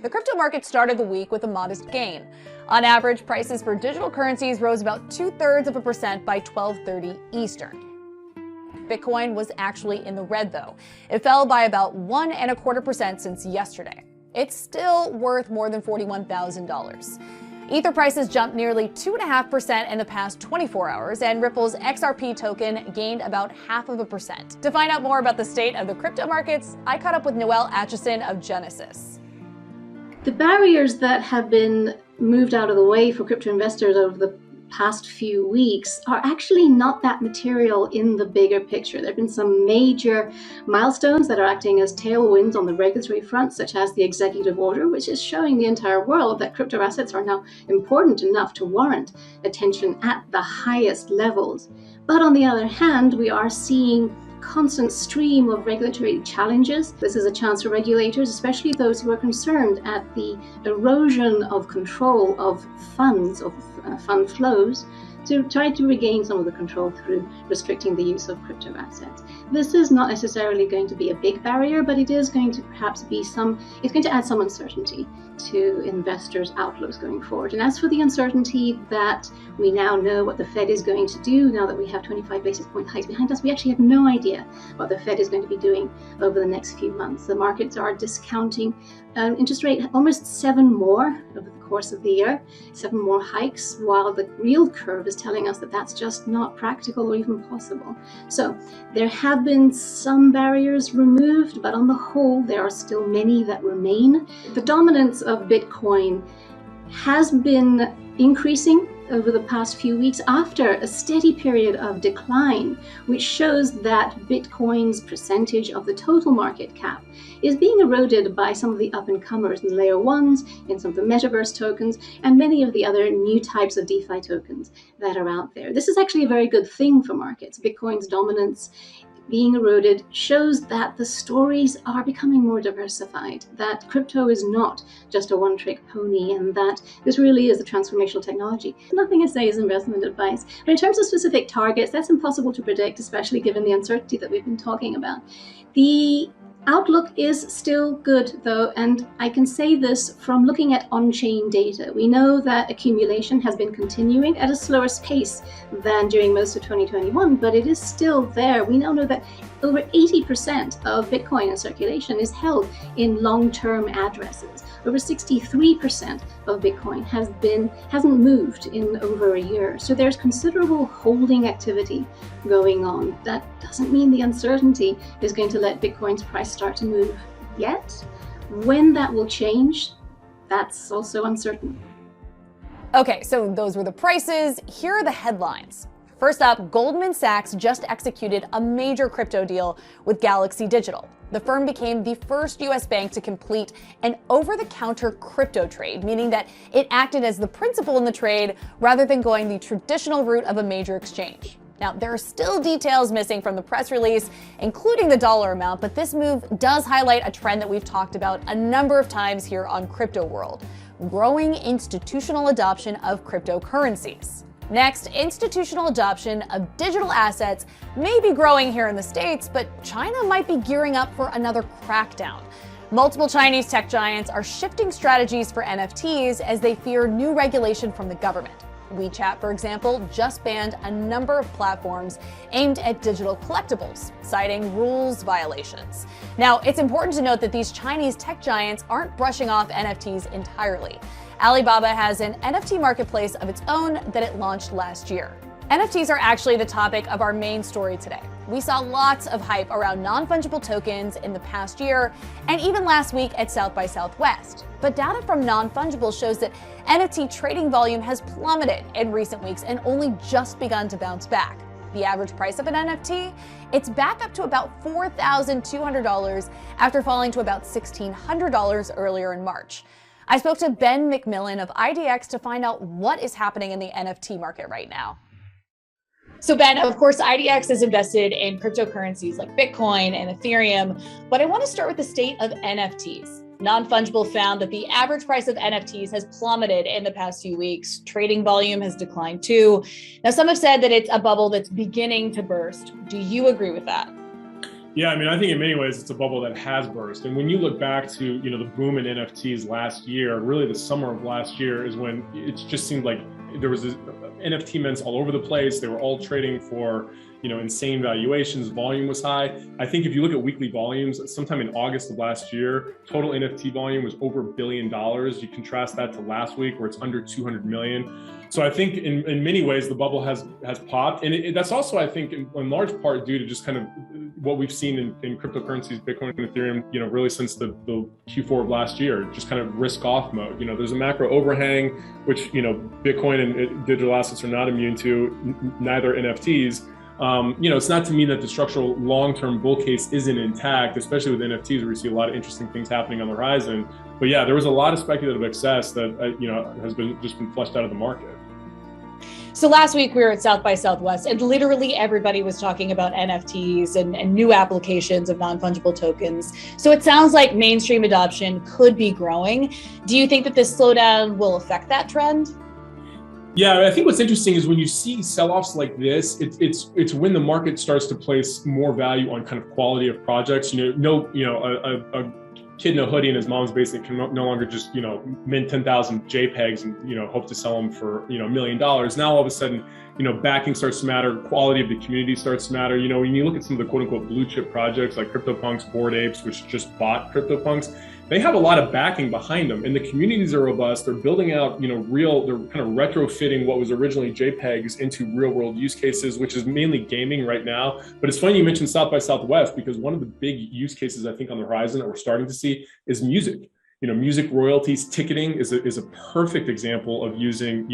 The crypto market started the week with a modest gain. On average, prices for digital currencies rose about 0.2% by 12:30 Eastern. Bitcoin was actually in the red, though. It fell by about 1.25% since yesterday. It's still worth more than $41,000. Ether prices jumped nearly 2.5% in the past 24 hours, and Ripple's XRP token gained about 0.5%. To find out more about the state of the crypto markets, I caught up with Noelle Atchison of Genesis. The barriers that have been moved out of the way for crypto investors over the past few weeks are actually not that material in the bigger picture. There have been some major milestones that are acting as tailwinds on the regulatory front, such as the executive order, which is showing the entire world that crypto assets are now important enough to warrant attention at the highest levels. But on the other hand, we are seeing constant stream of regulatory challenges. This is a chance for regulators, especially those who are concerned at the erosion of control of funds, of fund flows, to try to regain some of the control through restricting the use of crypto assets. This is not necessarily going to be a big barrier, but it is going to perhaps be it's going to add some uncertainty to investors' outlooks going forward. And as for the uncertainty that we now know what the Fed is going to do, now that we have 25 basis point hikes behind us, we actually have no idea what the Fed is going to be doing over the next few months. The markets are discounting interest rate almost 7 more over the course of the year, 7 more hikes, while the real curve is telling us that that's just not practical or even possible. So there have been some barriers removed, but on the whole, there are still many that remain. The dominance of Bitcoin has been increasing over the past few weeks after a steady period of decline, which shows that Bitcoin's percentage of the total market cap is being eroded by some of the up-and-comers in layer ones, in some of the metaverse tokens, and many of the other new types of DeFi tokens that are out there. This is actually a very good thing for markets. Bitcoin's dominance being eroded shows that the stories are becoming more diversified, that crypto is not just a one-trick pony, and that this really is a transformational technology. Nothing I say is investment advice, but in terms of specific targets, that's impossible to predict, especially given the uncertainty that we've been talking about. The outlook is still good, though, and I can say this from looking at on-chain data. We know that accumulation has been continuing at a slower pace than during most of 2021, but it is still there. We now know that over 80% of Bitcoin in circulation is held in long-term addresses. Over 63% of Bitcoin hasn't moved in over a year. So there's considerable holding activity going on. That doesn't mean the uncertainty is going to let Bitcoin's price start to move yet. When that will change, that's also uncertain. Okay, so those were the prices. Here are the headlines. First up, Goldman Sachs just executed a major crypto deal with Galaxy Digital. The firm became the first U.S. bank to complete an over-the-counter crypto trade, meaning that it acted as the principal in the trade rather than going the traditional route of a major exchange. Now, there are still details missing from the press release, including the dollar amount, but this move does highlight a trend that we've talked about a number of times here on Crypto World: growing institutional adoption of cryptocurrencies. Next, institutional adoption of digital assets may be growing here in the States, but China might be gearing up for another crackdown. Multiple Chinese tech giants are shifting strategies for NFTs as they fear new regulation from the government. WeChat, for example, just banned a number of platforms aimed at digital collectibles, citing rules violations. Now, it's important to note that these Chinese tech giants aren't brushing off NFTs entirely. Alibaba has an NFT marketplace of its own that it launched last year. NFTs are actually the topic of our main story today. We saw lots of hype around non-fungible tokens in the past year and even last week at South by Southwest. But data from non-fungible shows that NFT trading volume has plummeted in recent weeks and only just begun to bounce back. The average price of an NFT? It's back up to about $4,200 after falling to about $1,600 earlier in March. I spoke to Ben McMillan of IDX to find out what is happening in the NFT market right now. So Ben, of course, IDX is invested in cryptocurrencies like Bitcoin and Ethereum, but I want to start with the state of NFTs. Non-Fungible found that the average price of NFTs has plummeted in the past few weeks. Trading volume has declined too. Now, some have said that it's a bubble that's beginning to burst. Do you agree with that? Yeah, I mean, I think in many ways it's a bubble that has burst. And when you look back to, the boom in NFTs last year, really the summer of last year is when it just seemed like there was this NFT mints all over the place. They were all trading for, insane valuations. Volume was high. I think if you look at weekly volumes, sometime in August of last year, total NFT volume was over $1 billion. You contrast that to last week where it's under 200 million. So I think in many ways the bubble has popped, and that's also, I think, in large part due to just kind of what we've seen in cryptocurrencies, Bitcoin and Ethereum, really since the Q4 of last year, just kind of risk off mode. There's a macro overhang, which Bitcoin and digital assets are not immune to, neither NFTs. It's not to mean that the structural long-term bull case isn't intact, especially with NFTs where we see a lot of interesting things happening on the horizon. But yeah, there was a lot of speculative excess that has been flushed out of the market. So last week we were at South by Southwest and literally everybody was talking about NFTs and new applications of non-fungible tokens. So it sounds like mainstream adoption could be growing. Do you think that this slowdown will affect that trend? Yeah, I think what's interesting is when you see sell-offs like this, it's when the market starts to place more value on kind of quality of projects. A kid in a hoodie in his mom's basement can no longer just mint 10,000 JPEGs and hope to sell them for $1 million. Now all of a sudden backing starts to matter, quality of the community starts to matter. When you look at some of the quote unquote blue chip projects like CryptoPunks, Bored Apes, which just bought CryptoPunks, they have a lot of backing behind them, and the communities are robust. They're building out, they're kind of retrofitting what was originally JPEGs into real world use cases, which is mainly gaming right now. But it's funny you mentioned South by Southwest, because one of the big use cases I think on the horizon that we're starting to see is music. Music royalties, ticketing is a perfect example of using,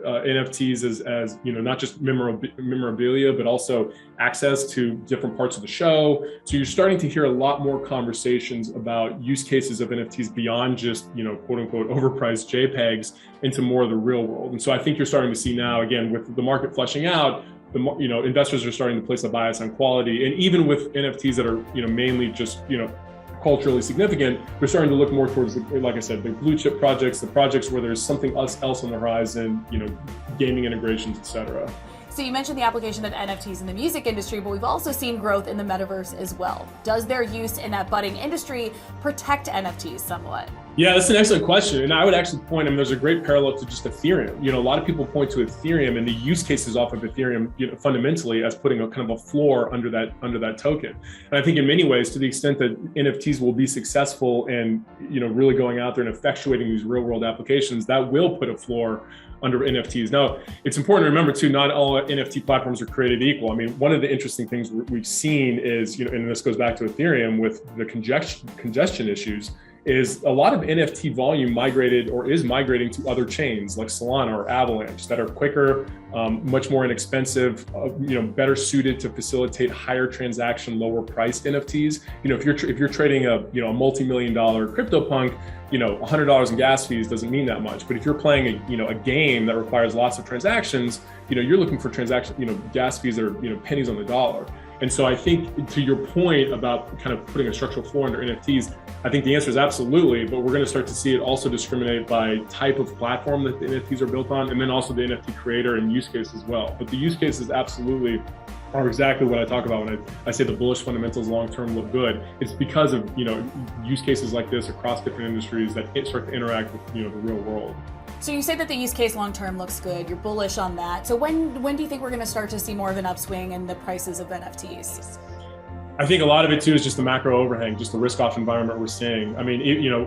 NFTs as not just memorabilia, but also access to different parts of the show. So you're starting to hear a lot more conversations about use cases of NFTs beyond just, quote unquote, overpriced JPEGs into more of the real world. And so I think you're starting to see now, again, with the market flushing out, investors are starting to place a bias on quality. And even with NFTs that are, mainly just, culturally significant, we're starting to look more towards, like I said, the blue chip projects, the projects where there's something else on the horizon, gaming integrations, et cetera. So you mentioned the application of NFTs in the music industry, but we've also seen growth in the metaverse as well. Does their use in that budding industry protect NFTs somewhat? Yeah, that's an excellent question. And I would actually point, there's a great parallel to just Ethereum. A lot of people point to Ethereum and the use cases off of Ethereum, fundamentally as putting a kind of a floor under that token. And I think in many ways, to the extent that NFTs will be successful and, really going out there and effectuating these real world applications, that will put a floor under NFTs. Now, it's important to remember too, not all NFT platforms are created equal. One of the interesting things we've seen is, and this goes back to Ethereum with the congestion issues, is a lot of NFT volume migrated or is migrating to other chains like Solana or Avalanche that are quicker, much more inexpensive, better suited to facilitate higher transaction, lower priced NFTs. If you're trading a multi-million-dollar CryptoPunk, $100 in gas fees doesn't mean that much. But if you're playing a game that requires lots of transactions, you're looking for gas fees that are pennies on the dollar. And so I think to your point about kind of putting a structural floor under NFTs, I think the answer is absolutely, but we're going to start to see it also discriminate by type of platform that the NFTs are built on, and then also the NFT creator and use case as well. But the use cases absolutely are exactly what I talk about when I say the bullish fundamentals long-term look good. It's because of use cases like this across different industries that start to interact with the real world. So you say that the use case long-term looks good. You're bullish on that. So when do you think we're going to start to see more of an upswing in the prices of NFTs? I think a lot of it too is just the macro overhang, just the risk-off environment we're seeing.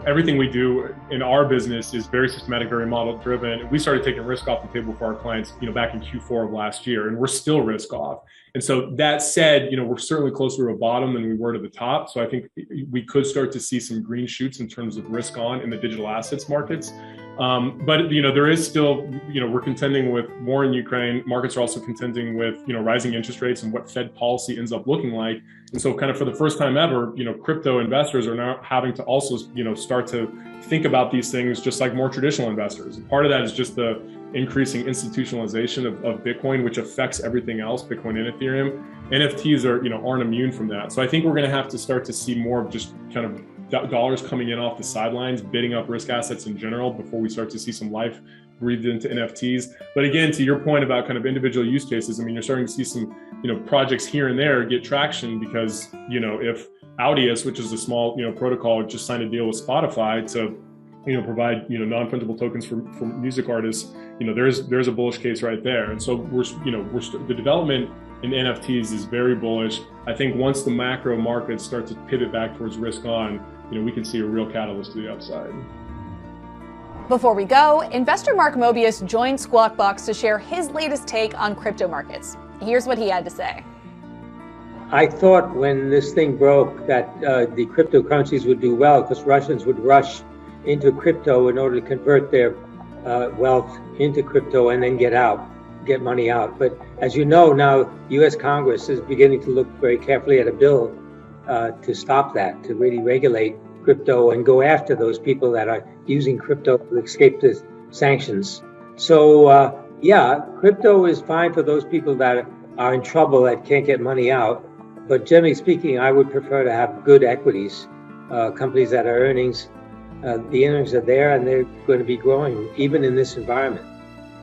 Everything we do in our business is very systematic, very model-driven. We started taking risk off the table for our clients, back in Q4 of last year, and we're still risk-off. And so that said, we're certainly closer to a bottom than we were to the top. So I think we could start to see some green shoots in terms of risk on in the digital assets markets. But there is still, we're contending with war in Ukraine. Markets are also contending with, rising interest rates and what Fed policy ends up looking like. And so kind of for the first time ever, crypto investors are now having to also, start to think about these things just like more traditional investors. And part of that is just the increasing institutionalization of Bitcoin, which affects everything else, Bitcoin and Ethereum. NFTs aren't immune from that. So I think we're going to have to start to see more of just kind of dollars coming in off the sidelines, bidding up risk assets in general before we start to see some life breathed into NFTs. But again, to your point about kind of individual use cases, you're starting to see some projects here and there get traction because, if Audius, which is a small, protocol, just signed a deal with Spotify to, provide, non-fungible tokens for music artists, there's a bullish case right there. And so the development in NFTs is very bullish. I think once the macro markets start to pivot back towards risk on, we can see a real catalyst to the upside. Before we go, investor Mark Mobius joined Squawk Box to share his latest take on crypto markets. Here's what he had to say. I thought when this thing broke that the cryptocurrencies would do well because Russians would rush into crypto in order to convert their wealth into crypto and then get money out. But as you know, now U.S. Congress is beginning to look very carefully at a bill to stop that, to really regulate crypto and go after those people that are using crypto to escape the sanctions. So crypto is fine for those people that are in trouble that can't get money out. But generally speaking, I would prefer to have good equities, companies that are the earnings are there and they're going to be growing even in this environment.